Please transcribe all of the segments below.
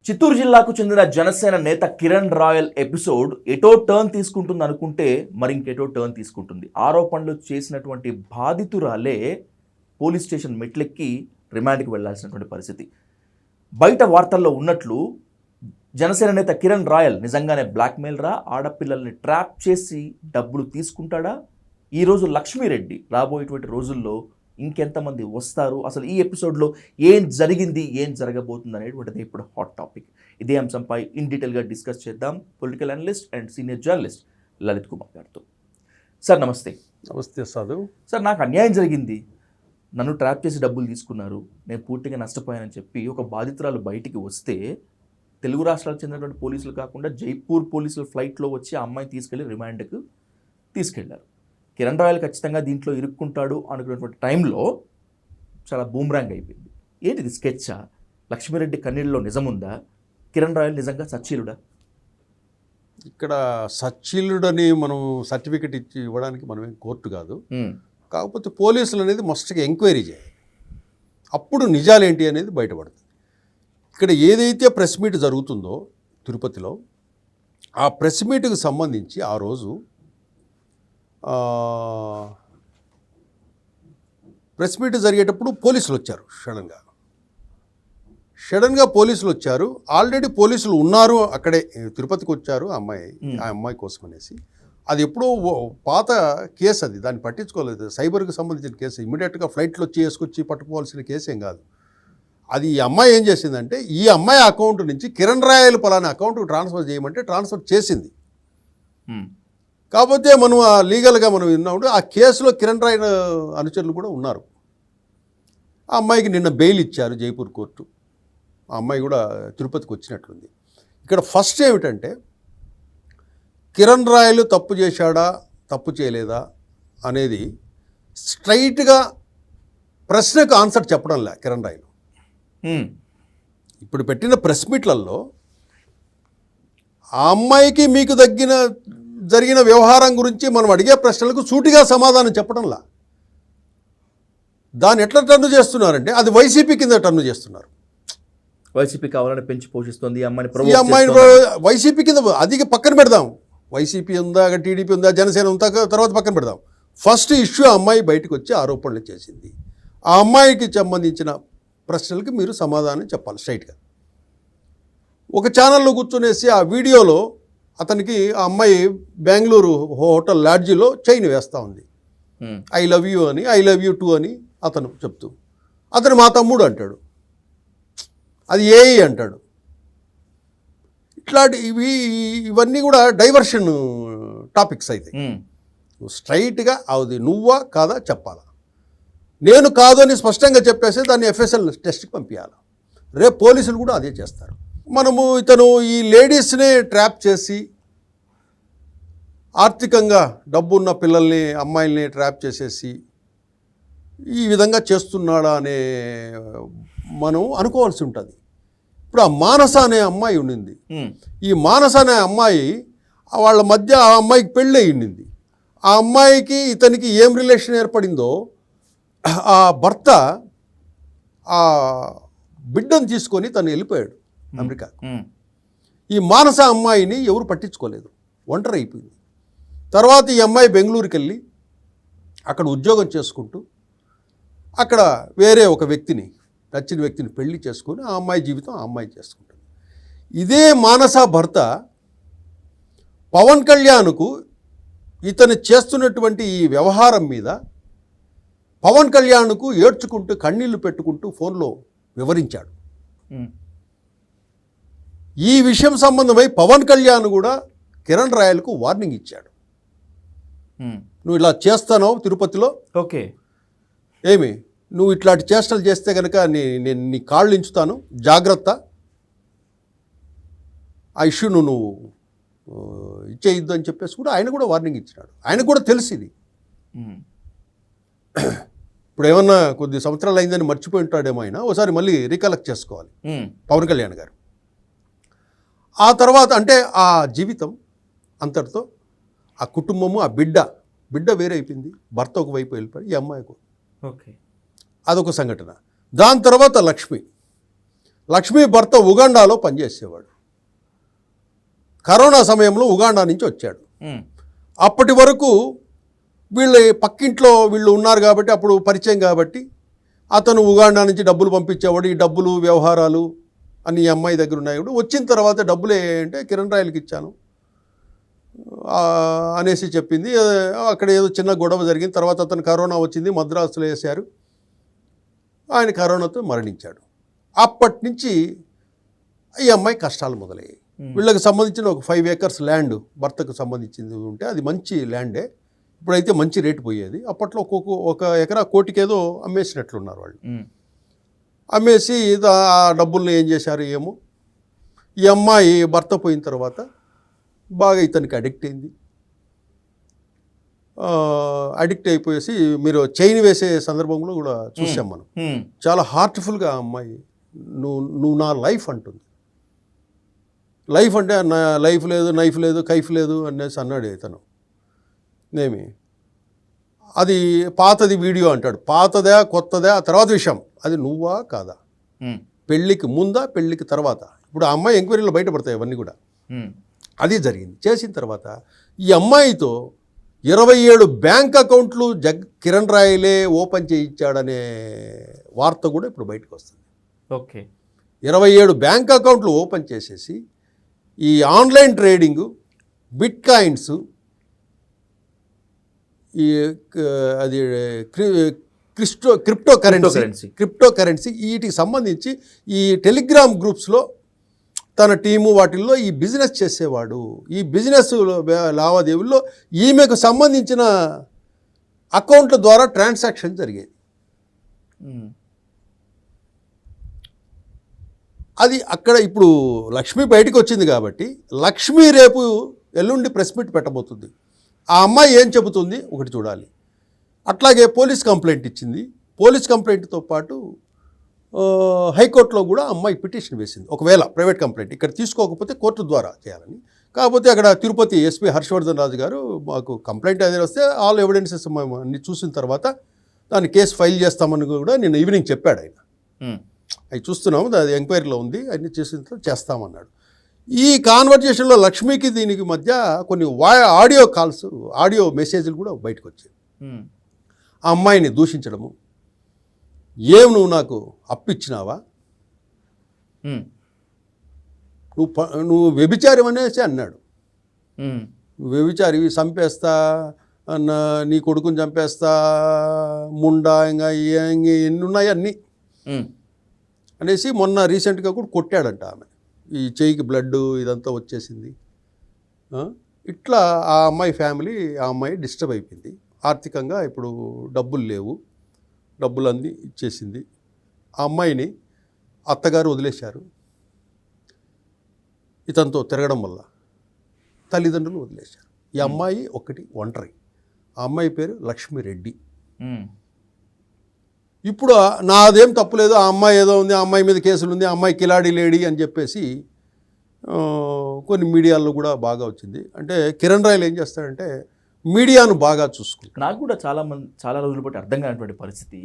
చిత్తూరు జిల్లాకు చెందిన జనసేన నేత కిరణ్ రాయల్ ఎపిసోడ్ ఎటో టర్న్ తీసుకుంటుంది అనుకుంటే మరి ఇంకెటో టర్న్ తీసుకుంటుంది. ఆరోపణలు చేసినటువంటి బాధితురాలే పోలీస్ స్టేషన్ మెట్లెక్కి రిమాండ్కి వెళ్లాల్సినటువంటి పరిస్థితి. బయట వార్తల్లో ఉన్నట్లు జనసేన నేత కిరణ్ రాయల్ నిజంగానే బ్లాక్మెయిల్ రా, ఆడపిల్లల్ని ట్రాప్ చేసి డబ్బులు తీసుకుంటాడా? ఈరోజు లక్ష్మీరెడ్డి రాబోయేటువంటి రోజుల్లో ఇంకెంతమంది వస్తారు, అసలు ఈ ఎపిసోడ్లో ఏం జరిగింది, ఏం జరగబోతుంది అనేటువంటిది ఇప్పుడు హాట్ టాపిక్. ఇదే అంశంపై ఇన్ డీటెయిల్గా డిస్కస్ చేద్దాం political analyst and senior journalist Lalit Kumar గారితో. సార్ నమస్తే. నమస్తే సాధు. సార్, నాకు అన్యాయం జరిగింది, నన్ను ట్రాప్ చేసి డబ్బులు తీసుకున్నారు, నేను పూర్తిగా నష్టపోయానని చెప్పి ఒక బాధితురాలు బయటికి వస్తే తెలుగు రాష్ట్రాలకు చెందినటువంటి పోలీసులు కాకుండా జైపూర్ పోలీసులు ఫ్లైట్లో వచ్చి ఆ అమ్మాయిని తీసుకెళ్లి రిమాండ్కు తీసుకెళ్లారు. కిరణ్ రాయల్ ఖచ్చితంగా దీంట్లో ఇరుక్కుంటాడు అనుకున్నటువంటి టైంలో చాలా బూమ్రాంగ్ అయిపోయింది. ఏంటిది, స్కెచ్చా? లక్ష్మీరెడ్డి కన్నీళ్ళలో నిజముందా? కిరణ్ రాయల్ నిజంగా సచ్చీలుడా? ఇక్కడ సచ్చీలుడని మనం సర్టిఫికెట్ ఇచ్చి ఇవ్వడానికి మనమేం కోర్టు కాదు. కాకపోతే పోలీసులు అనేది మస్ట్గా ఎంక్వైరీ చేయాలి, అప్పుడు నిజాలేంటి అనేది బయటపడుతుంది. ఇక్కడ ఏదైతే ప్రెస్ మీట్ జరుగుతుందో తిరుపతిలో, ఆ ప్రెస్ మీట్కి సంబంధించి ఆ రోజు ప్రెస్ మీట్ జరిగేటప్పుడు పోలీసులు వచ్చారు. సడన్గా పోలీసులు వచ్చారు. ఆల్రెడీ పోలీసులు ఉన్నారు అక్కడే, తిరుపతికి వచ్చారు ఆ అమ్మాయి కోసం అనేసి. అది ఎప్పుడో పాత కేసు, అది దాన్ని పట్టించుకోలేదు. సైబర్కి సంబంధించిన కేసు, ఇమీడియట్గా ఫ్లైట్లో వచ్చి వేసుకొచ్చి పట్టుకోవాల్సిన కేసు ఏం కాదు. అది ఈ అమ్మాయి ఏం చేసిందంటే, ఈ అమ్మాయి అకౌంట్ నుంచి కిరణ్ రాయల్ పలానా అకౌంట్కి ట్రాన్స్ఫర్ చేయమంటే ట్రాన్స్ఫర్ చేసింది. కాకపోతే మనం లీగల్గా మనం విన్నాము, ఆ కేసులో కిరణ్ రాయల్ అనుచరులు కూడా ఉన్నారు. ఆ అమ్మాయికి నిన్న బెయిల్ ఇచ్చారు జైపూర్ కోర్టు. ఆ అమ్మాయి కూడా తిరుపతికి వచ్చినట్లుంది. ఇక్కడ ఫస్ట్ ఏమిటంటే, కిరణ్ రాయల్ తప్పు చేశాడా తప్పు చేయలేదా అనేది స్ట్రైట్గా ప్రశ్నకు ఆన్సర్ చెప్పడంలే కిరణ్ రాయల్. ఇప్పుడు పెట్టిన ప్రెస్ మీట్లలో ఆ అమ్మాయికి మీకు జరిగిన వ్యవహారం గురించి మనం అడిగే ప్రశ్నలకు సూటిగా సమాధానం చెప్పడంలా. దాన్ని ఎట్లా టర్న్ చేస్తున్నారంటే, అది వైసీపీ కింద టర్న్ చేస్తున్నారు. వైసీపీ కావాలని పెంచి పోషిస్తుంది ఈ అమ్మాయిని. వైసీపీ కింద అది పక్కన పెడదాం. వైసీపీ ఉందా, టీడీపీ ఉందా, జనసేన ఉందా, తర్వాత పక్కన పెడదాం. ఫస్ట్ ఇష్యూ అమ్మాయి బయటకు వచ్చి ఆరోపణలు చేసింది. ఆ అమ్మాయికి సంబంధించిన ప్రశ్నలకి మీరు సమాధానం చెప్పాలి స్ట్రైట్గా. ఒక ఛానల్లో కూర్చునేసి ఆ వీడియోలో అతనికి ఆ అమ్మాయి బెంగళూరు హోటల్ లాడ్జిలో చైన్ వేస్తూ ఉంది. ఐ లవ్ యూ అని, ఐ లవ్ యూ టూ అని అతను చెప్తూ, అతను మా తమ్ముడు అంటాడు, అది ఏఐ అంటాడు. ఇట్లాంటి ఇవన్నీ కూడా డైవర్షన్ టాపిక్స్ అయితే స్ట్రైట్గా అది నువ్వా కాదా చెప్పాలా. నేను కాదు అని స్పష్టంగా చెప్పేసి దాన్ని ఎఫ్ఎస్ఎల్ టెస్ట్కి పంపించాలి. రేపు పోలీసులు కూడా అదే చేస్తారు. ఇతను ఈ లేడీస్నే ట్రాప్ చేసి ఆర్థికంగా డబ్బున్న పిల్లల్ని, అమ్మాయిల్ని ట్రాప్ చేసేసి ఈ విధంగా చేస్తున్నాడా అనే మనం అనుకోవాల్సి ఉంటుంది. ఇప్పుడు ఆ మానస అనే అమ్మాయి ఉండింది. ఈ మానస అనే అమ్మాయి వాళ్ళ మధ్య ఆ అమ్మాయికి పెళ్ళి అయ్యింది. ఆ అమ్మాయికి ఇతనికి ఏం రిలేషన్ ఏర్పడిందో, ఆ భర్త ఆ బిడ్డను తీసుకొని తను వెళ్ళిపోయాడు అమెరికా. ఈ మానస అమ్మాయిని ఎవరు పట్టించుకోలేదు, ఒంటరి అయిపోయింది. తర్వాత ఈ అమ్మాయి బెంగళూరుకి వెళ్ళి అక్కడ ఉద్యోగం చేసుకుంటూ అక్కడ వేరే ఒక వ్యక్తిని, నచ్చిన వ్యక్తిని పెళ్లి చేసుకొని ఆ అమ్మాయి జీవితం ఆ అమ్మాయి చేసుకుంటుంది. ఇదే మానస భర్త పవన్ కళ్యాణ్కు ఇతను చేస్తున్నటువంటి ఈ వ్యవహారం మీద పవన్ కళ్యాణ్కు ఏడ్చుకుంటూ కన్నీళ్లు పెట్టుకుంటూ ఫోన్లో వివరించాడు. ఈ విషయం సంబంధమై పవన్ కళ్యాణ్ కూడా కిరణ్ రాయల్కు వార్నింగ్ ఇచ్చాడు. నువ్వు ఇలా చేస్తానో తిరుపతిలో, ఓకే, ఏమి నువ్వు ఇట్లాంటి చేష్టలు చేస్తే కనుక నేను నీ కాళ్ళు ఇంచుతాను, జాగ్రత్త, ఆ ఇష్యూ నువ్వు ఇచ్చేయద్దు అని చెప్పేసి కూడా ఆయన కూడా వార్నింగ్ ఇచ్చినాడు. ఆయనకు కూడా తెలిసింది. ఇప్పుడు ఏమన్నా కొద్ది సంవత్సరాలు అయిందని మర్చిపోయి ఉంటాడేమో ఆయన, ఒకసారి మళ్ళీ రీకలెక్ట్ చేసుకోవాలి పవన్ కళ్యాణ్ గారు. ఆ తర్వాత అంటే ఆ జీవితం అంతటితో ఆ కుటుంబము, ఆ బిడ్డ వేరే అయిపోయింది. భర్త ఒకవైపు వెళ్ళిపోయి, ఈ అమ్మాయికు. ఓకే, అదొక సంఘటన. దాని తర్వాత లక్ష్మి లక్ష్మి భర్త ఉగాండాలో పనిచేసేవాడు. కరోనా సమయంలో ఉగాండా నుంచి వచ్చాడు. అప్పటి వరకు వీళ్ళు పక్కింట్లో వీళ్ళు ఉన్నారు కాబట్టి అప్పుడు పరిచయం కాబట్టి అతను ఉగాండా నుంచి డబ్బులు పంపించేవాడు. ఈ డబ్బులు వ్యవహారాలు అన్ని ఈ అమ్మాయి దగ్గర ఉన్నాయి. వచ్చిన తర్వాత డబ్బులు ఏంటంటే కిరణ్ రాయల్కి ఇచ్చాను అనేసి చెప్పింది. అక్కడ ఏదో చిన్న గొడవ జరిగింది. తర్వాత అతను కరోనా వచ్చింది, మద్రాసులో వేశారు. ఆయన కరోనాతో మరణించాడు. అప్పటి నుంచి ఈ అమ్మాయి కష్టాలు మొదలయ్యాయి. వీళ్ళకి సంబంధించిన ఒక 5 acres ల్యాండ్ భర్తకు సంబంధించింది ఉంటే అది మంచి ల్యాండే. ఇప్పుడైతే మంచి రేటు పోయేది. అప్పట్లో ఒక ఎకరా కోటికేదో అమ్మేసినట్లున్నారు వాళ్ళు. అమ్మేసి ఆ డబ్బుల్ని ఏం చేశారు ఏమో. ఈ అమ్మాయి భర్త పోయిన తర్వాత బాగా ఇతనికి అడిక్ట్ అయింది. అడిక్ట్ అయిపోయేసి మీరు చైన్ వేసే సందర్భంలో కూడా చూసాం మనం. చాలా హార్ట్ఫుల్గా అమ్మాయి నువ్వు నా లైఫ్ అంటుంది. లైఫ్ అంటే నా లైఫ్ లేదు, నైఫ్ లేదు, కైఫ్ లేదు అనేసి అన్నాడు ఇతను. ఏమి అది పాతది వీడియో అంటాడు. పాతదా కొత్తదా ఆ తర్వాత విషయం. అది నువ్వా కాదా, పెళ్ళికి ముందా పెళ్ళికి తర్వాత. ఇప్పుడు ఆ అమ్మాయి ఎంక్వైరీలో బయటపడతాయి అవన్నీ కూడా. అది జరిగింది. చేసిన తర్వాత ఈ అమ్మాయితో 27 బ్యాంక్ అకౌంట్లు కిరణ్ రాయలే ఓపెన్ చేయించాడనే వార్త కూడా ఇప్పుడు బయటకు వస్తుంది. ఓకే, 27 బ్యాంక్ అకౌంట్లు ఓపెన్ చేసేసి ఈ ఆన్లైన్ ట్రేడింగు, బిట్ కాయిన్స్, ఈ అది క్రిప్టో కరెన్సీ వీటికి సంబంధించి ఈ టెలిగ్రామ్ గ్రూప్స్లో తన టీము వాటిల్లో ఈ బిజినెస్ చేసేవాడు. ఈ బిజినెస్ లావాదేవీల్లో ఈమెకు సంబంధించిన అకౌంట్ల ద్వారా ట్రాన్సాక్షన్ జరిగేది. అది అక్కడ ఇప్పుడు లక్ష్మి బయటకు వచ్చింది కాబట్టి లక్ష్మి రేపు ఎల్లుండి ప్రెస్ మీట్ పెట్టబోతుంది. ఆ అమ్మాయి ఏం చెబుతుంది ఒకటి చూడాలి. అట్లాగే పోలీస్ కంప్లైంట్ ఇచ్చింది. పోలీస్ కంప్లైంట్తో పాటు హైకోర్టులో కూడా అమ్మాయి పిటిషన్ వేసింది. ఒకవేళ ప్రైవేట్ కంప్లైంట్ ఇక్కడ తీసుకోకపోతే కోర్టు ద్వారా చేయాలని. కాకపోతే అక్కడ తిరుపతి ఎస్పీ హర్షవర్ధన్ రాజు గారు మాకు కంప్లైంట్ ఏదైనా వస్తే ఆల్ ఎవిడెన్సెస్ అన్ని చూసిన తర్వాత దాన్ని కేసు ఫైల్ చేస్తామని కూడా నిన్న ఈవినింగ్ చెప్పాడు ఆయన. అవి చూస్తున్నాము, అది ఎంక్వైరీలో ఉంది, అన్ని చేసిన తర్వాత చేస్తామన్నాడు. ఈ కాన్వర్జేషన్లో లక్ష్మికి దీనికి మధ్య కొన్ని ఆడియో కాల్స్, ఆడియో మెసేజ్లు కూడా బయటకు వచ్చాయి. ఆ అమ్మాయిని దూషించడము, నువ్వు నాకు అప్పిచ్చినావా, నువ్వు వ్యభిచారం అనేసి అన్నాడు. నువ్వు వ్యభిచారివి, చంపేస్తా అన్న, నీ కొడుకుని చంపేస్తా, ముండా, ఇంకా ఎన్ని ఉన్నాయి అన్నీ అనేసి మొన్న రీసెంట్గా కూడా కొట్టాడంట ఆమె. ఈ చేయికి బ్లడ్ ఇదంతా వచ్చేసింది. ఇట్లా ఆ అమ్మాయి ఫ్యామిలీ, ఆ అమ్మాయి డిస్టర్బ్ అయిపోయింది ఆర్థికంగా. ఇప్పుడు డబ్బులు లేవు, డబ్బులు అన్నీ ఇచ్చేసింది. ఆ అమ్మాయిని అత్తగారు వదిలేశారు. ఇతనితో తిరగడం వల్ల తల్లిదండ్రులు వదిలేశారు. ఈ అమ్మాయి ఒకటి ఒంటరి. ఆ అమ్మాయి పేరు లక్ష్మీరెడ్డి. ఇప్పుడు నాదేం తప్పులేదు, ఆ అమ్మాయి ఏదో ఉంది, ఆ అమ్మాయి మీద కేసులు ఉంది, ఆ అమ్మాయి కిలాడి లేడీ అని చెప్పేసి కొన్ని మీడియాల్లో కూడా బాగా వచ్చింది. అంటే కిరణ్ రాయల్ ఏం చేస్తాడంటే మీడియాను బాగా చూసుకుంటాడు. నాకు కూడా చాలా రోజుల పాటు అర్థం కానటువంటి పరిస్థితి.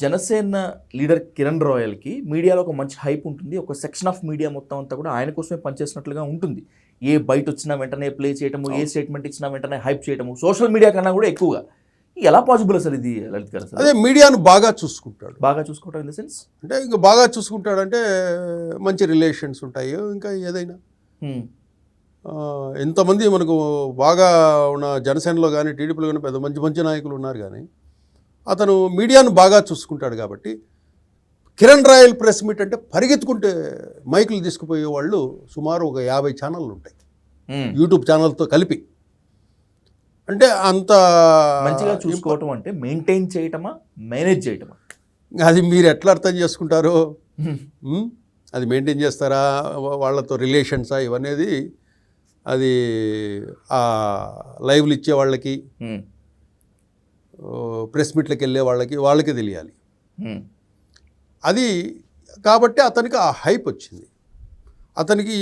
జనసేన లీడర్ కిరణ్ రాయల్కి మీడియాలో ఒక మంచి హైప్ ఉంటుంది. ఒక సెక్షన్ ఆఫ్ మీడియా మొత్తం అంతా కూడా ఆయన కోసమే పనిచేసినట్లుగా ఉంటుంది. ఏ బయట వచ్చినా వెంటనే ప్లే చేయటము, ఏ స్టేట్మెంట్ ఇచ్చినా వెంటనే హైప్ చేయటము, సోషల్ మీడియా కన్నా కూడా ఎక్కువగా. ఎలా పాసిబుల్ అసలు ఇది లలిత్ గారు? అదే మీడియాను బాగా చూసుకుంటాడు. బాగా చూసుకోవటం ఇన్ ద సెన్స్ అంటే ఇంకా బాగా చూసుకుంటాడంటే మంచి రిలేషన్స్ ఉంటాయి. ఇంకా ఏదైనా ఎంతమంది మనకు బాగా ఉన్న జనసేనలో కానీ టీడీపీలో కానీ పెద్ద మంచి మంచి నాయకులు ఉన్నారు. కానీ అతను మీడియాను బాగా చూసుకుంటాడు కాబట్టి కిరణ్ రాయల్ ప్రెస్ మీట్ అంటే పరిగెత్తుకుంటే మైకులు తీసుకుపోయే వాళ్ళు సుమారు ఒక 50 ఛానళ్ళు ఉంటాయి, యూట్యూబ్ ఛానల్తో కలిపి. అంటే అంత మంచిగా చూసుకోవటం అంటే మెయింటైన్ చేయటమా, మేనేజ్ చేయటమా? అది మీరు ఎట్లా అర్థం చేసుకుంటారో. అది మెయింటైన్ చేస్తారా, వాళ్ళతో రిలేషన్సా, ఇవనేది అది ఆ లైవ్లు ఇచ్చే వాళ్ళకి, ప్రెస్ మీట్లకు వెళ్ళే వాళ్ళకి తెలియాలి. అది కాబట్టి అతనికి ఆ హైప్ వచ్చింది. అతనికి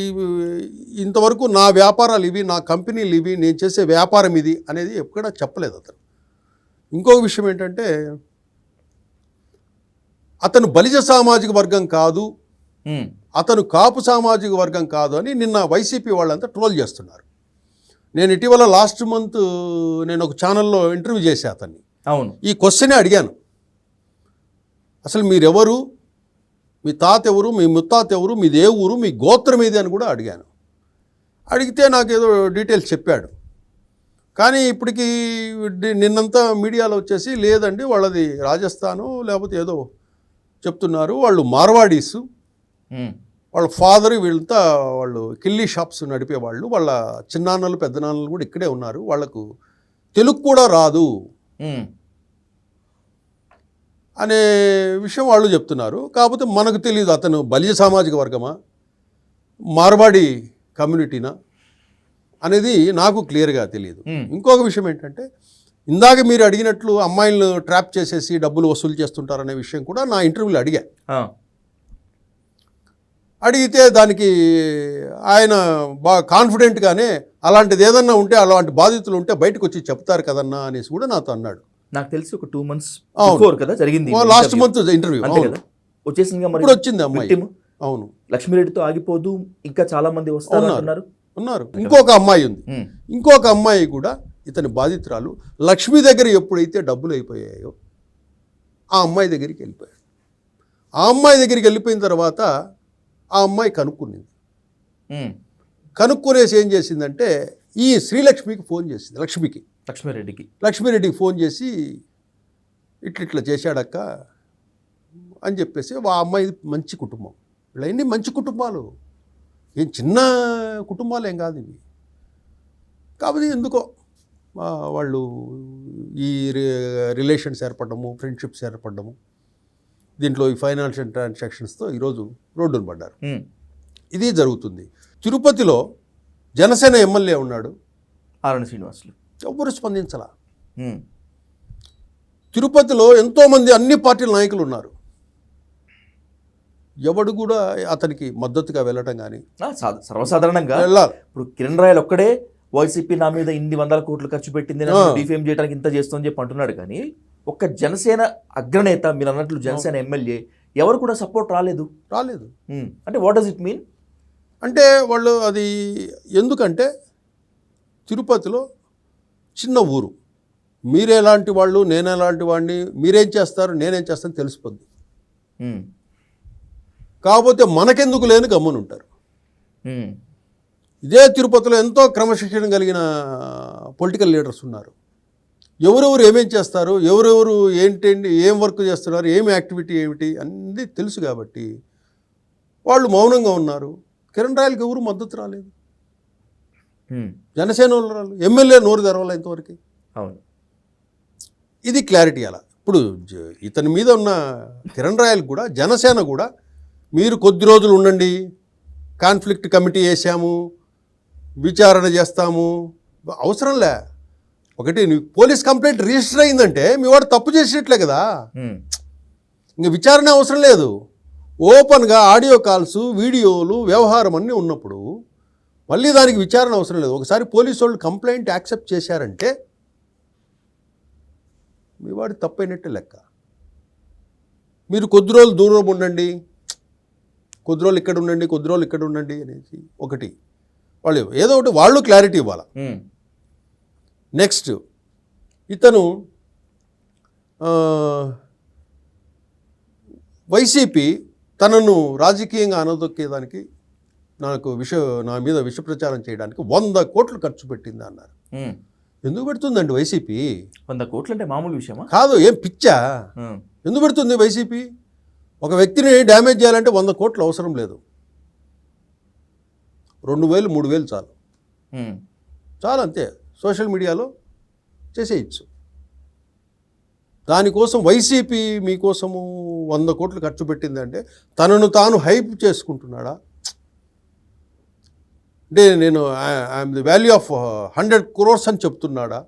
ఇంతవరకు నా వ్యాపారాలు ఇవి, నా కంపెనీలు ఇవి, నేను చేసే వ్యాపారం ఇది అనేది ఎక్కడ చెప్పలేదు అతను. ఇంకొక విషయం ఏంటంటే అతను బలిజ సామాజిక వర్గం కాదు, అతను కాపు సామాజిక వర్గం కాదు అని నిన్న వైసీపీ వాళ్ళంతా ట్రోల్ చేస్తున్నారు. నేను ఇటీవల లాస్ట్ మంత్ నేను ఒక ఛానల్లో ఇంటర్వ్యూ చేశా అతన్ని. అవును, ఈ క్వశ్చనే అడిగాను, అసలు మీరెవరు, మీ తాత ఎవరు, మీ ముత్తాత ఎవరు, మీది ఏ ఊరు, మీ గోత్రం ఏది అని కూడా అడిగాను. అడిగితే నాకు ఏదో డీటెయిల్స్ చెప్పాడు. కానీ ఇప్పటికీ నిన్నంతా మీడియాలో వచ్చేసి లేదండి వాళ్ళది రాజస్థాను లేకపోతే ఏదో చెప్తున్నారు, వాళ్ళు మార్వాడీసు, వాళ్ళ ఫాదర్ వీళ్ళంతా వాళ్ళు కిల్లీ షాప్స్ నడిపేవాళ్ళు, వాళ్ళ చిన్నాన్నలు పెద్దనాన్నలు కూడా ఇక్కడే ఉన్నారు, వాళ్ళకు తెలుగు కూడా రాదు అనే విషయం వాళ్ళు చెప్తున్నారు. కాకపోతే మనకు తెలియదు అతను బలిజ సామాజిక వర్గమా మార్వాడి కమ్యూనిటీనా అనేది నాకు క్లియర్గా తెలియదు. ఇంకొక విషయం ఏంటంటే ఇందాక మీరు అడిగినట్లు అమ్మాయిలను ట్రాప్ చేసేసి డబ్బులు వసూలు చేస్తుంటారనే విషయం కూడా నా ఇంటర్వ్యూలో అడిగా. అడిగితే దానికి ఆయన బాగా కాన్ఫిడెంట్గానే అలాంటిది ఏదన్నా ఉంటే అలాంటి బాధితులు ఉంటే బయటకు వచ్చి చెప్తారు కదన్నా అనేసి కూడా నాతో అన్నాడు. నాకు తెలిసి ఒక 2 months బిఫోర్ కదా జరిగింది, లాస్ట్ మంత్ ఇంటర్వ్యూ వచ్చేసింది. ఇప్పుడు వచ్చింది అమ్మాయి. అవును, లక్ష్మీరెడ్డితో ఆగిపోదు, ఇంకా చాలా మంది వస్తున్నారు. ఇంకొక అమ్మాయి ఉంది, ఇంకొక అమ్మాయి కూడా ఇతని బాధితురాలు. లక్ష్మి దగ్గర ఎప్పుడైతే డబ్బులు అయిపోయాయో ఆ అమ్మాయి దగ్గరికి వెళ్ళిపోయాడు. ఆ అమ్మాయి దగ్గరికి వెళ్ళిపోయిన తర్వాత ఆ అమ్మాయి కనుక్కునేది. కనుక్కునేసి ఏం చేసిందంటే ఈ శ్రీలక్ష్మికి ఫోన్ చేసింది, లక్ష్మీరెడ్డికి ఫోన్ చేసి ఇట్లా చేశాడక్క అని చెప్పేసి. ఆ అమ్మాయి మంచి కుటుంబం, వీళ్ళన్నీ మంచి కుటుంబాలు, ఏం చిన్న కుటుంబాలు ఏం కాదు ఇవి. కాబట్టి ఎందుకో వాళ్ళు ఈ రిలేషన్స్ ఏర్పడము, ఫ్రెండ్షిప్స్ ఏర్పడము, దీంట్లో ఈ ఫైనాన్షియల్ ట్రాన్సాక్షన్స్తో ఈరోజు రోడ్డున పడ్డారు. ఇది జరుగుతుంది. తిరుపతిలో జనసేన ఎమ్మెల్యే ఉన్నాడు ఆరణి శ్రీనివాసులు, ఎవరు స్పందించలా. తిరుపతిలో ఎంతోమంది అన్ని పార్టీల నాయకులు ఉన్నారు, ఎవడు కూడా అతనికి మద్దతుగా వెళ్ళటం కానీ సర్వసాధారణంగా ఇప్పుడు కిరణ్ రాయల్ ఒక్కడే వైసీపీ నా మీద ఇన్ని 100 కోట్లు ఖర్చు పెట్టింది, డిఫేమ్ చేయడానికి ఇంత చేస్తుందని చెప్పి అంటున్నాడు. కానీ ఒక్క జనసేన అగ్రనేత మీరు అన్నట్లు జనసేన ఎమ్మెల్యే ఎవరు కూడా సపోర్ట్ రాలేదు. అంటే వాట్ డస్ ఇట్ మీన్ అంటే వాళ్ళు అది ఎందుకంటే తిరుపతిలో చిన్న ఊరు, మీరెలాంటి వాళ్ళు నేనెలాంటి వాడిని, మీరేం చేస్తారు నేనేం చేస్తాను తెలిసిపోద్ది. కాకపోతే మనకెందుకు లేని గమ్మున ఉంటారు. ఇదే తిరుపతిలో ఎంతో క్రమశిక్షణ కలిగిన పొలిటికల్ లీడర్స్ ఉన్నారు. ఎవరెవరు ఏమేం చేస్తారు, ఎవరెవరు ఏంటండి, ఏం వర్క్ చేస్తున్నారు, ఏం యాక్టివిటీ ఏమిటి అన్నీ తెలుసు. కాబట్టి వాళ్ళు మౌనంగా ఉన్నారు. కిరణ్ రాయల్కి ఎవరు మద్దతు రాలేదు, జనసేన వాళ్ళు రాలేదు, ఎమ్మెల్యే నోరు తెరవాలి ఇంతవరకు. అవును, ఇది క్లారిటీ. అలా ఇప్పుడు ఇతని మీద ఉన్న కిరణ్ రాయల్ కూడా జనసేన కూడా మీరు కొద్ది రోజులు ఉండండి, కాన్ఫ్లిక్ట్ కమిటీ వేసాము, విచారణ చేస్తాము, అవసరంలే. ఒకటి పోలీస్ కంప్లైంట్ రిజిస్టర్ అయిందంటే మీ వాడు తప్పు చేసినట్లే కదా, ఇంక విచారణ అవసరం లేదు. ఓపెన్గా ఆడియో కాల్స్, వీడియోలు, వ్యవహారం అన్నీ ఉన్నప్పుడు మళ్ళీ దానికి విచారణ అవసరం లేదు. ఒకసారి పోలీసు వాళ్ళు కంప్లైంట్ యాక్సెప్ట్ చేశారంటే మీ వాడు తప్పైనట్టే లెక్క. మీరు కొద్ది రోజులు దూరం ఉండండి, కొద్ది రోజులు ఇక్కడ ఉండండి, కొద్ది రోజులు ఇక్కడ ఉండండి అనేసి ఒకటి వాళ్ళు ఏదో ఒకటి వాళ్ళు క్లారిటీ ఇవ్వాలి. నెక్స్ట్ ఇతను వైసీపీ తనను రాజకీయంగా అనదొక్కేదానికి నా మీద విష ప్రచారం చేయడానికి 100 కోట్లు ఖర్చు పెట్టింది అన్నారు. ఎందుకు పెడుతుందండి వైసీపీ? 100 కోట్లు అంటే మామూలు విషయమా కాదు, ఏం పిచ్చా? ఎందుకు పెడుతుంది వైసీపీ? ఒక వ్యక్తిని డ్యామేజ్ చేయాలంటే 100 కోట్లు అవసరం లేదు, 2000 3000 చాలు, అంతే. సోషల్ మీడియాలో చేసేయచ్చు. దానికోసం వైసీపీ మీకోసము 100 కోట్లు ఖర్చు పెట్టిందంటే తనను తాను హైప్ చేసుకుంటున్నాడా? అంటే నేను I'm the value of 100 crores అని చెప్తున్నాడా?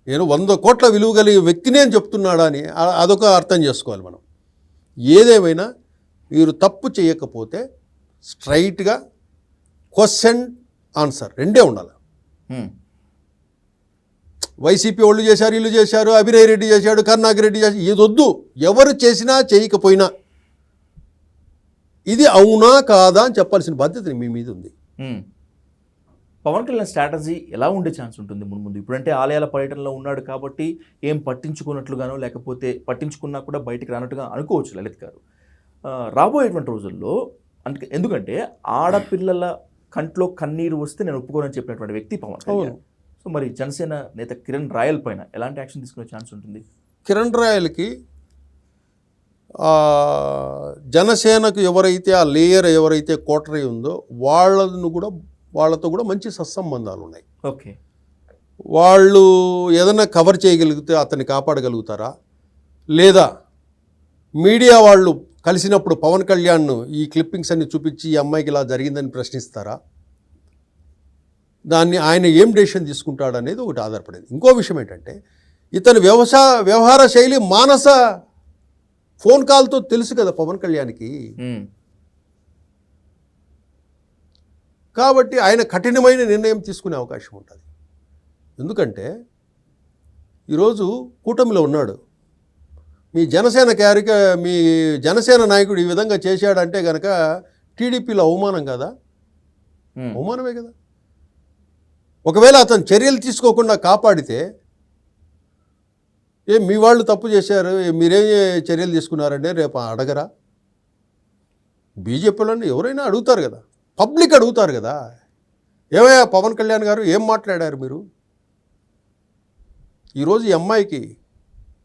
నేను 100 కోట్ల విలువ కలిగే వ్యక్తిని అని చెప్తున్నాడా అని అదొక అర్థం చేసుకోవాలి మనం. ఏదేమైనా మీరు తప్పు చేయకపోతే స్ట్రైట్గా క్వశ్చన్ ఆన్సర్ రెండే ఉండాలి. వైసీపీ వాళ్ళు చేశారు, వీళ్ళు చేశారు, అభినయ్ రెడ్డి చేశాడు, కరుణాకర్ రెడ్డి చేశాడు, ఇది వద్దు. ఎవరు చేసినా చేయకపోయినా ఇది అవునా కాదా అని చెప్పాల్సిన బాధ్యత మీ మీద ఉంది. పవన్ కళ్యాణ్ స్ట్రాటజీ ఎలా ఉండే ఛాన్స్ ఉంటుంది ముందు? ఇప్పుడంటే ఆలయాల పర్యటనలో ఉన్నాడు కాబట్టి ఏం పట్టించుకున్నట్లుగానో, లేకపోతే పట్టించుకున్నా కూడా బయటికి రానట్టుగా అనుకోవచ్చు లలిత్ గారు. రాబోయేటువంటి రోజుల్లో ఎందుకంటే ఆడపిల్లల కంట్లో కన్నీరు వస్తే నేను ఒప్పుకోనని చెప్పినటువంటి వ్యక్తి పవన్ కళ్యాణ్. సో మరి జనసేన నేత కిరణ్ రాయల్ పైన ఎలాంటి యాక్షన్ తీసుకునే ఛాన్స్ ఉంటుంది? కిరణ్ రాయల్కి జనసేనకు ఎవరైతే ఆ లేయర్ ఎవరైతే కోటరీ ఉందో వాళ్ళతో కూడా మంచి సత్సంబంధాలు ఉన్నాయి. ఓకే, వాళ్ళు ఏదైనా కవర్ చేయగలిగితే అతన్ని కాపాడగలుగుతారా, లేదా మీడియా వాళ్ళు కలిసినప్పుడు పవన్ కళ్యాణ్ను ఈ క్లిప్పింగ్స్ అన్ని చూపించి ఈ అమ్మాయికి ఇలా జరిగిందని ప్రశ్నిస్తారా, దాన్ని ఆయన ఏం డెసిషన్ తీసుకుంటాడు అనేది ఒకటి ఆధారపడేది. ఇంకో విషయం ఏంటంటే ఇతని వ్యవహార శైలి మానస ఫోన్ కాల్తో తెలుసు కదా పవన్ కళ్యాణ్కి. కాబట్టి ఆయన కఠినమైన నిర్ణయం తీసుకునే అవకాశం ఉంటుంది. ఎందుకంటే ఈరోజు కూటమిలో ఉన్నాడు. మీ జనసేన నాయకుడు ఈ విధంగా చేశాడంటే కనుక టీడీపీలో అవమానం కదా, అవమానమే కదా. ఒకవేళ అతను చర్యలు తీసుకోకుండా కాపాడితే మీ వాళ్ళు తప్పు చేశారు, మీరేం చర్యలు తీసుకున్నారంటే రేపు అడగరా? బీజేపీలోని ఎవరైనా అడుగుతారు కదా, పబ్లిక్ అడుగుతారు కదా, ఏమయ్యా పవన్ కళ్యాణ్ గారు ఏం మాట్లాడారు మీరు? ఈరోజు ఈ అమ్మాయికి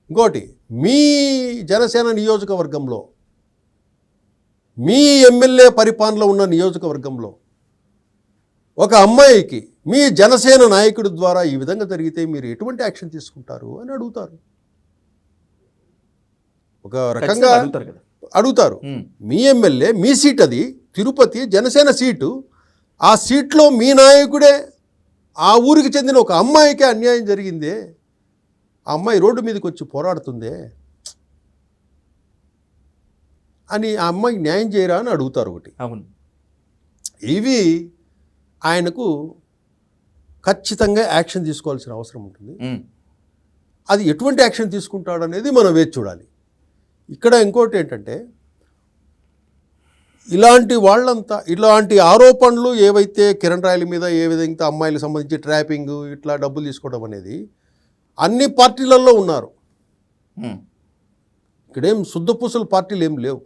ఇంకోటి, మీ జనసేన నియోజకవర్గంలో మీ ఎమ్మెల్యే పరిపాలనలో ఉన్న నియోజకవర్గంలో ఒక అమ్మాయికి మీ జనసేన నాయకుడి ద్వారా ఈ విధంగా జరిగితే మీరు ఎటువంటి యాక్షన్ తీసుకుంటారు అని అడుగుతారు. ఒక రకంగా అడుగుతారు. మీ ఎమ్మెల్యే, మీ సీట్ అది తిరుపతి జనసేన సీటు. ఆ సీట్లో మీ నాయకుడే ఆ ఊరికి చెందిన ఒక అమ్మాయికే అన్యాయం జరిగిందే, ఆ అమ్మాయి రోడ్డు మీదకి వచ్చి పోరాడుతుందే అని ఆ అమ్మాయికి న్యాయం చేయరా అని అడుగుతారు. ఒకటి అవును, ఇవి ఆయనకు ఖచ్చితంగా యాక్షన్ తీసుకోవాల్సిన అవసరం ఉంటుంది. అది ఎటువంటి యాక్షన్ తీసుకుంటాడు అనేది మనం వేచి చూడాలి. ఇక్కడ ఇంకోటి ఏంటంటే ఇలాంటి ఆరోపణలు ఏవైతే కిరణ్ రాయల మీద ఏ విధంగా అమ్మాయిలకు సంబంధించి ట్రాపింగ్ ఇట్లా డబ్బులు తీసుకోవడం అనేది అన్ని పార్టీలలో ఉన్నారు. ఇక్కడేం శుద్ధపూసల పార్టీలు ఏం లేవు.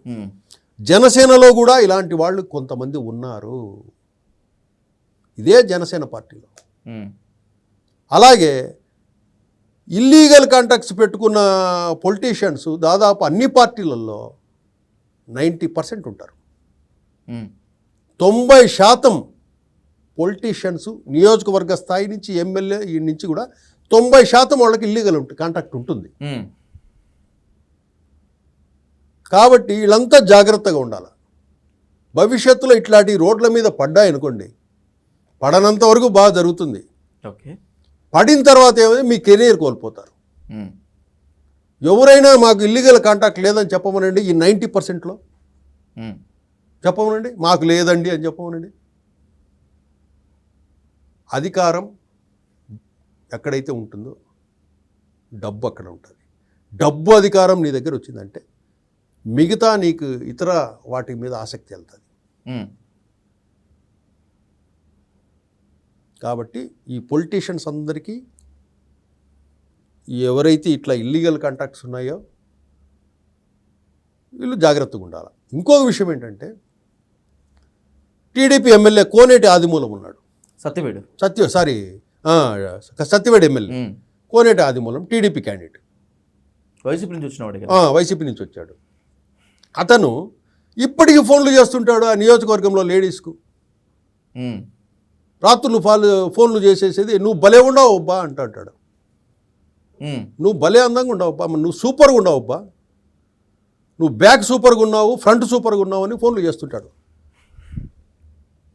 జనసేనలో కూడా ఇలాంటి వాళ్ళు కొంతమంది ఉన్నారు, ఇదే జనసేన పార్టీలో. అలాగే ఇల్లీగల్ కాంటాక్ట్స్ పెట్టుకున్న పొలిటీషియన్స్ దాదాపు అన్ని పార్టీలలో 90% ఉంటారు. 90% పొలిటీషియన్స్ నియోజకవర్గ స్థాయి నుంచి ఎమ్మెల్యే ఈ నుంచి కూడా 90% వాళ్ళకి ఇల్లీగల్ కాంటాక్ట్ ఉంటుంది. కాబట్టి వీళ్ళంతా జాగ్రత్తగా ఉండాలి. భవిష్యత్తులో ఇట్లాంటి రోడ్ల మీద పడ్డాయనుకోండి, పడనంత వరకు బాగా జరుగుతుంది. ఓకే, పడిన తర్వాత ఏమైంది, మీ కెరీర్ కోల్పోతారు. ఎవరైనా మాకు ఇల్లీగల్ కాంటాక్ట్ లేదని చెప్పమనండి, ఈ 90%లో చెప్పమనండి, మాకు లేదండి అని చెప్పమనండి. అధికారం ఎక్కడైతే ఉంటుందో డబ్బు అక్కడ ఉంటుంది. డబ్బు అధికారం నీ దగ్గర వచ్చిందంటే మిగతా నీకు ఇతర వాటి మీద ఆసక్తి వెళ్తుంది. కాబట్టి ఈ పొలిటీషియన్స్ అందరికీ ఎవరైతే ఇట్లా ఇల్లీగల్ కాంటాక్ట్స్ ఉన్నాయో వీళ్ళు జాగ్రత్తగా ఉండాలి. ఇంకొక విషయం ఏంటంటే టీడీపీ ఎమ్మెల్యే కోనేటి ఆదిమూలం ఉన్నాడు, సత్యవేడు ఎమ్మెల్యే కోనేటి ఆదిమూలం టీడీపీ క్యాండిడేట్, వైసీపీ నుంచి వచ్చాడు. అతను ఇప్పటికీ ఫోన్లు చేస్తుంటాడు ఆ నియోజకవర్గంలో లేడీస్కు. రాత్రులు ఫోన్లు చేసేసేది, నువ్వు భలే ఉండవు అబ్బా అంటాడు, నువ్వు భలే అందంగా ఉండవు అబ్బా, నువ్వు సూపర్గా ఉండవు అబ్బా, నువ్వు బ్యాక్ సూపర్గా ఉన్నావు, ఫ్రంట్ సూపర్గా ఉన్నావు అని ఫోన్లు చేస్తుంటాడు.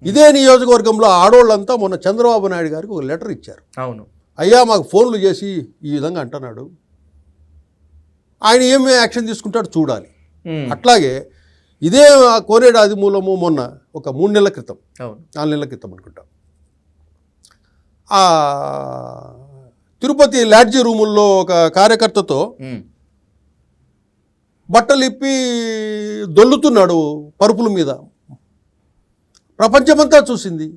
ఇదే నియోజకవర్గంలో ఆడవాళ్ళంతా మొన్న చంద్రబాబు నాయుడు గారికి ఒక లెటర్ ఇచ్చారు. అవును, అయ్యా మాకు ఫోన్లు చేసి ఈ విధంగా అంటున్నాడు, ఆయన ఏమి యాక్షన్ తీసుకుంటాడు చూడాలి. అట్లాగే ఇదే కోనేటి ఆదిమూలము మొన్న ఒక 3 నెలల క్రితం 4 నెలల క్రితం అనుకుంటా తిరుపతి లాడ్జీ రూముల్లో ఒక కార్యకర్తతో బట్టలు ఇప్పి దొల్లుతున్నాడు పరుపుల మీద. ప్రపంచమంతా చూసింది.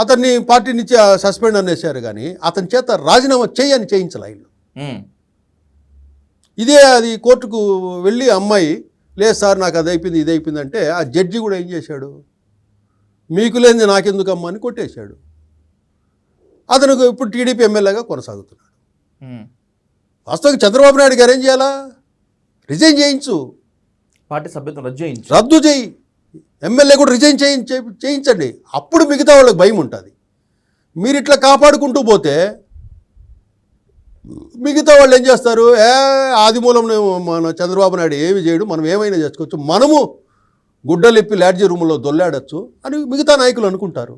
అతన్ని పార్టీ నుంచి సస్పెండ్ అనేసారు, కానీ అతని చేత రాజీనామా చేయని చేయించాలి వీళ్ళు. ఇదే అది కోర్టుకు వెళ్ళి అమ్మాయి లేదు సార్ నాకు అది అయిపోయింది ఇది అయిపోయింది అంటే ఆ జడ్జి కూడా ఏం చేశాడు, మీకు లేనిది నాకెందుకమ్మా అని కొట్టేశాడు. అతను ఇప్పుడు టీడీపీ ఎమ్మెల్యేగా కొనసాగుతున్నాడు. వాస్తవంగా చంద్రబాబు నాయుడు గారు ఏం చేయాలా, రిజైన్ చేయించు, పార్టీ సభ్యత్వం రద్దు చేయి, ఎమ్మెల్యే కూడా రిజైన్ చేయించండి. అప్పుడు మిగతా వాళ్ళకి భయం ఉంటుంది. మీరు ఇట్లా కాపాడుకుంటూ పోతే మిగతా వాళ్ళు ఏం చేస్తారు, ఆదిమూలం మన చంద్రబాబు నాయుడు ఏమి చేయడు, మనం ఏమైనా చేసుకోవచ్చు, మనము గుడ్డలిప్పి లాడ్జీ రూములో దొల్లాడచ్చు అని మిగతా నాయకులు అనుకుంటారు.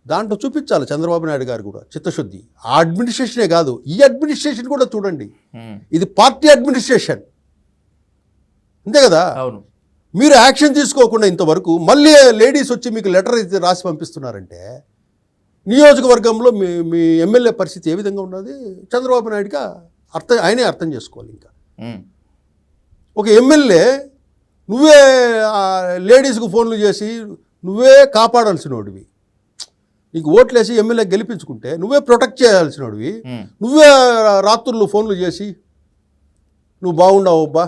దాంట్లో చూపించాలి చంద్రబాబు నాయుడు గారు కూడా చిత్తశుద్ధి. ఆ అడ్మినిస్ట్రేషనే కాదు, ఈ అడ్మినిస్ట్రేషన్ కూడా చూడండి. ఇది పార్టీ అడ్మినిస్ట్రేషన్, అంతే కదా. అవును. మీరు యాక్షన్ తీసుకోకుండా ఇంతవరకు మళ్ళీ లేడీస్ వచ్చి మీకు లెటర్ అయితే రాసి పంపిస్తున్నారంటే నియోజకవర్గంలో మీ ఎమ్మెల్యే పరిస్థితి ఏ విధంగా ఉన్నది చంద్రబాబు నాయుడుగా ఆయనే అర్థం చేసుకోవాలి. ఇంకా ఒక ఎమ్మెల్యే నువ్వే లేడీస్కు ఫోన్లు చేసి నువ్వే కాపాడాల్సినోడివి, నీకు ఓట్లేసి ఎమ్మెల్యే గెలిపించుకుంటే నువ్వే ప్రొటెక్ట్ చేయాల్సినోడివి, నువ్వే రాత్రులు ఫోన్లు చేసి నువ్వు బాగుండావు అబ్బా,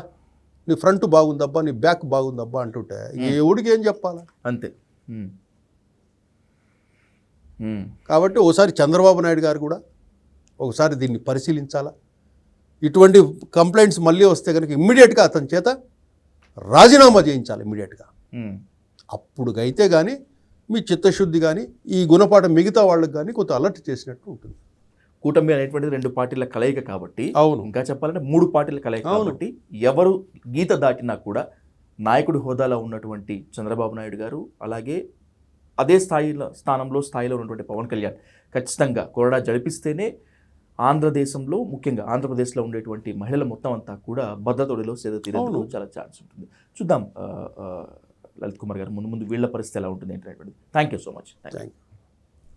నీ ఫ్రంట్ బాగుందబ్బా, నీ బ్యాక్ బాగుందబ్బా అంటుంటే ఎవడికి ఏం చెప్పాలా, అంతే. కాబట్టి ఒకసారి చంద్రబాబు నాయుడు గారు కూడా ఒకసారి దీన్ని పరిశీలించాలా. ఇటువంటి కంప్లైంట్స్ మళ్ళీ వస్తే కనుక ఇమ్మీడియట్గా అతని చేత రాజీనామా చేయించాలి ఇమ్మీడియట్గా. అప్పుడుకైతే కానీ మీ చిత్తశుద్ధి కానీ ఈ గుణపాఠం మిగతా వాళ్ళకి కానీ కొంత అలర్ట్ చేసినట్టు ఉంటుంది. కూటమి అనేటువంటిది 2 పార్టీల కలయిక కాబట్టి, అవును, ఇంకా చెప్పాలంటే 3 పార్టీల కలయిక కాబట్టి ఎవరు గీత దాటినా కూడా నాయకుడి హోదాలో ఉన్నటువంటి చంద్రబాబు నాయుడు గారు, అలాగే అదే స్థాయిలో ఉన్నటువంటి పవన్ కళ్యాణ్ ఖచ్చితంగా కొరడా జడిపిస్తేనే ఆంధ్రదేశంలో, ముఖ్యంగా ఆంధ్రప్రదేశ్లో ఉండేటువంటి మహిళల మొత్తం అంతా కూడా భద్రతలో సేద తీరేందుకు చాలా ఛాన్స్ ఉంటుంది. చూద్దాం లలిత్ కుమార్ గారు, ముందు వీళ్ళ పరిస్థితి ఎలా ఉంటుంది ఏంటంటే. Thank you so much. Thank you.